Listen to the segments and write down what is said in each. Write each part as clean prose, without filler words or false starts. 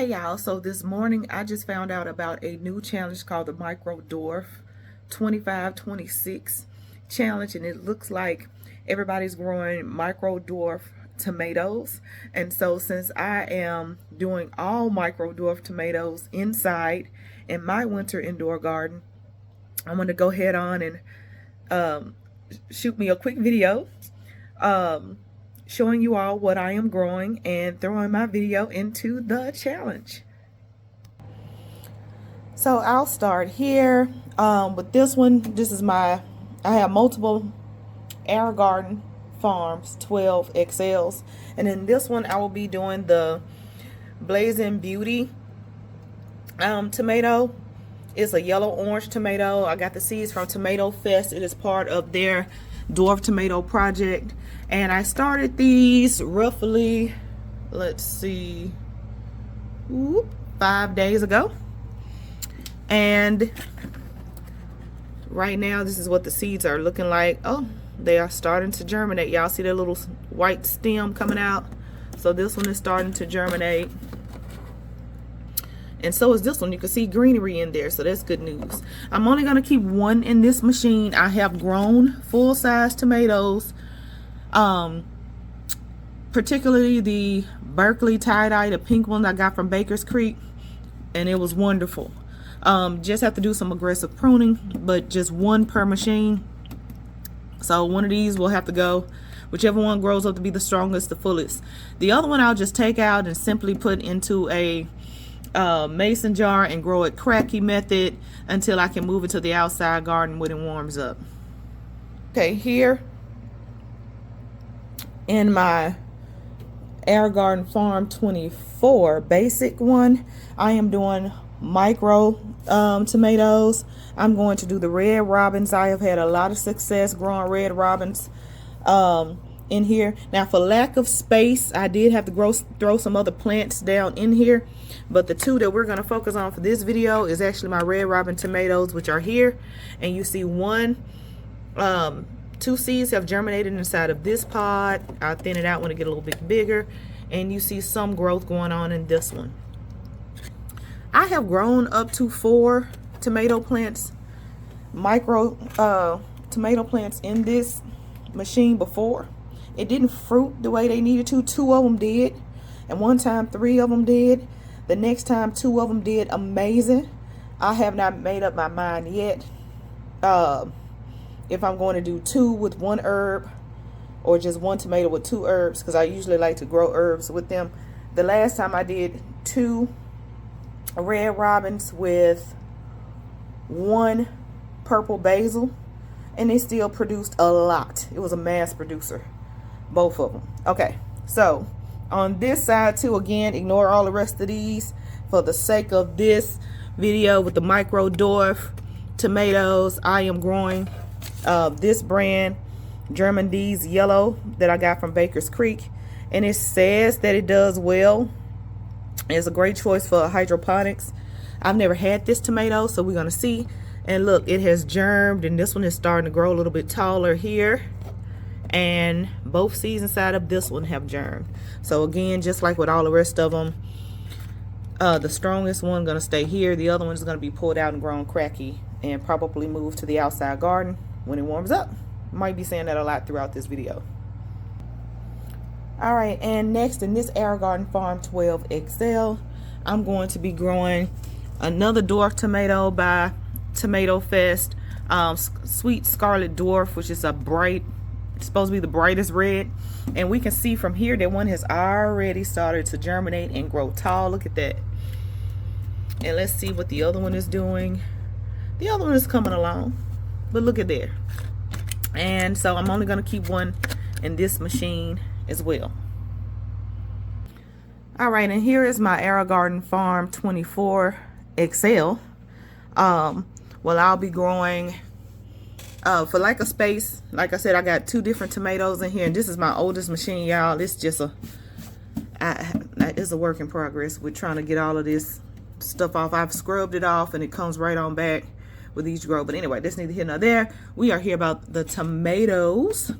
Hey y'all, so this morning I just found out about a new challenge called the Microdwarf 25-26 challenge, and it looks like everybody's growing Microdwarf tomatoes. And so since I am doing all Microdwarf tomatoes inside in my winter indoor garden, I'm going to go ahead on and shoot me a quick video showing you all what I am growing and throwing my video into the challenge. So I'll start here with this one. This is I have multiple AeroGarden Farms 12 XLs, and in this one I will be doing the Blazing Beauty tomato. It's a yellow orange tomato. I got the seeds from Tomato Fest. It is part of their Dwarf tomato project, and I started these roughly, let's see, 5 days ago. And right now this is what the seeds are looking like. Oh, they are starting to germinate. Y'all see that little white stem coming out? So this one is starting to germinate, and so is this one. You can see greenery in there, so that's good news. I'm only going to keep one in this machine. I have grown full-size tomatoes, particularly the Berkeley tie-dye, the pink one I got from Baker's Creek, and it was wonderful. Just have to do some aggressive pruning, but just one per machine. So one of these will have to go. Whichever one grows up to be the strongest, the fullest. The other one I'll just take out and simply put into a mason jar and grow it cracky method until I can move it to the outside garden when it warms up. Okay, here in my AeroGarden Farm 24 basic one, I am doing micro tomatoes. I'm going to do the red robins. I have had a lot of success growing red robins in here. Now, for lack of space, I did have to throw some other plants down in here, but the two that we're going to focus on for this video is actually my red robin tomatoes, which are here. And you see two seeds have germinated inside of this pod. I'll thin it out when it get a little bit bigger, and you see some growth going on in this one. I have grown up to 4 tomato plants, micro tomato plants in this machine before. It didn't fruit the way they needed to. 2 of them did, and one time 3 of them did. The next time 2 of them did amazing. I have not made up my mind yet if I'm going to do 2 with 1 herb or just 1 tomato with 2 herbs, because I usually like to grow herbs with them. The last time I did 2 red robins with 1 purple basil, and they still produced a lot. It was a mass producer, both of them. Okay, so on this side too, again, ignore all the rest of these for the sake of this video with the Microdwarf tomatoes. I am growing this brand Germination yellow that I got from Baker's Creek, and it says that it does well. It's a great choice for hydroponics. I've never had this tomato, so we're gonna see. And look, it has germed, and this one is starting to grow a little bit taller here, and both seeds inside of this one have germed. So again, just like with all the rest of them, the strongest one gonna stay here. The other one's gonna be pulled out and grown cracky and probably moved to the outside garden when it warms up. Might be saying that a lot throughout this video. All right, and next in this AeroGarden Farm 12 XL, I'm going to be growing another dwarf tomato by Tomato Fest, Sweet Scarlet Dwarf, which is it's supposed to be the brightest red. And we can see from here that one has already started to germinate and grow tall. Look at that. And let's see what the other one is doing. The other one is coming along, but look at there. And so I'm only going to keep one in this machine as well. All right, and here is my AeroGarden Farm 24 XL. Well, I'll be growing for lack of space. Like I said, I got 2 different tomatoes in here, and this is my oldest machine, y'all. It's just it's a work in progress. We're trying to get all of this stuff off. I've scrubbed it off, and it comes right on back with each grow. But anyway, that's neither here nor there. We are here about the tomatoes,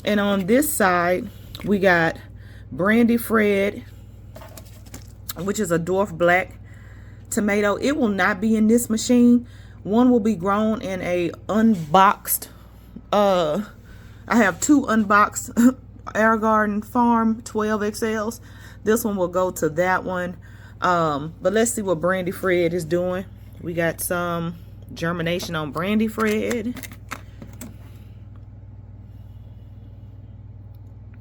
and on this side we got Brandy Fred which is a Dwarf black tomato. It will not be in this machine. One will be grown in a unboxed, I have 2 unboxed AeroGarden Farm 12XLs. This one will go to that one. But let's see what Brandy Fred is doing. We got some germination on Brandy Fred.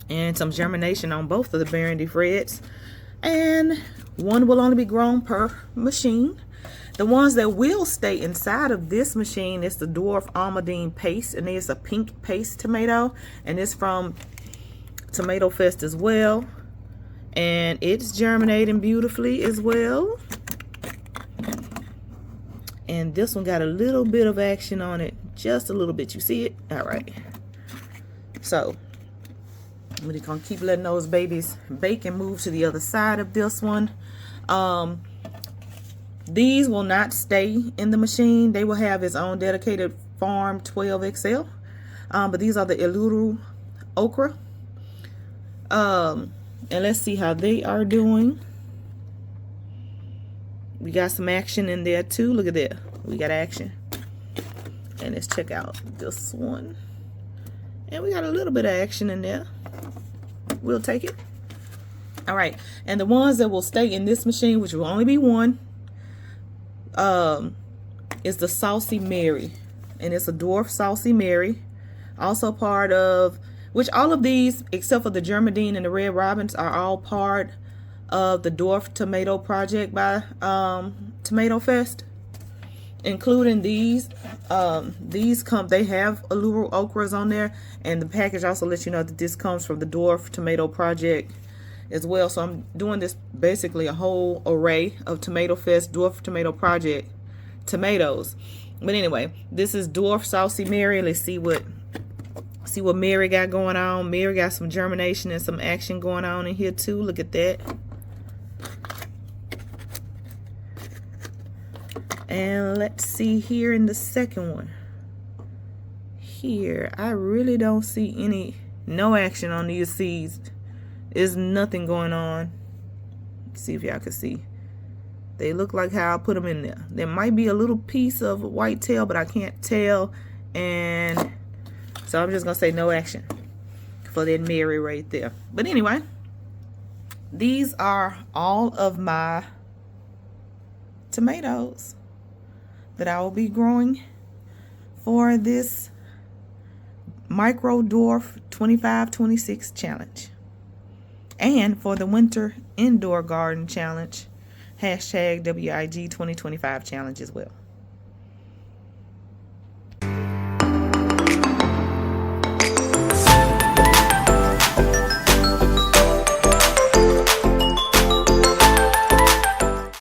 And some germination on both of the Brandy Freds. And one will only be grown per machine. The ones that will stay inside of this machine is the Dwarf Almondine Paste, and it's a pink paste tomato, and it's from Tomato Fest as well, and it's germinating beautifully as well. And this one got a little bit of action on it, just a little bit. You see it? All right. So we're just gonna keep letting those babies bake and move to the other side of this one. These will not stay in the machine. They will have its own dedicated farm 12XL. But these are the Iluru okra. And let's see how they are doing. We got some action in there too. Look at that. We got action. And let's check out this one. And we got a little bit of action in there. We'll take it. All right. And the ones that will stay in this machine, which will only be one, is the Saucy Mary, and it's a Dwarf Saucy Mary, also part of, which all of these except for the Germination and the Red Robins are all part of the Dwarf Tomato Project by Tomato Fest, including these. They have Iluru okras on there, and the package also lets you know that this comes from the Dwarf Tomato Project as well. So I'm doing this basically a whole array of Tomato Fest Dwarf Tomato Project tomatoes. But anyway, this is Dwarf Saucy Mary. Let's see what Mary got going on. Mary got some germination and some action going on in here too. Look at that. And let's see here in the second one. Here, I really don't see no action on these seeds. There's nothing going on. Let's see if y'all can see. They look like how I put them in there. There might be a little piece of white tail, but I can't tell. And so I'm just going to say no action for that Mary right there. But anyway, these are all of my tomatoes that I will be growing for this Microdwarf 25-26 challenge. And for the Winter Indoor Garden Challenge, #WIG 2025 challenge as well.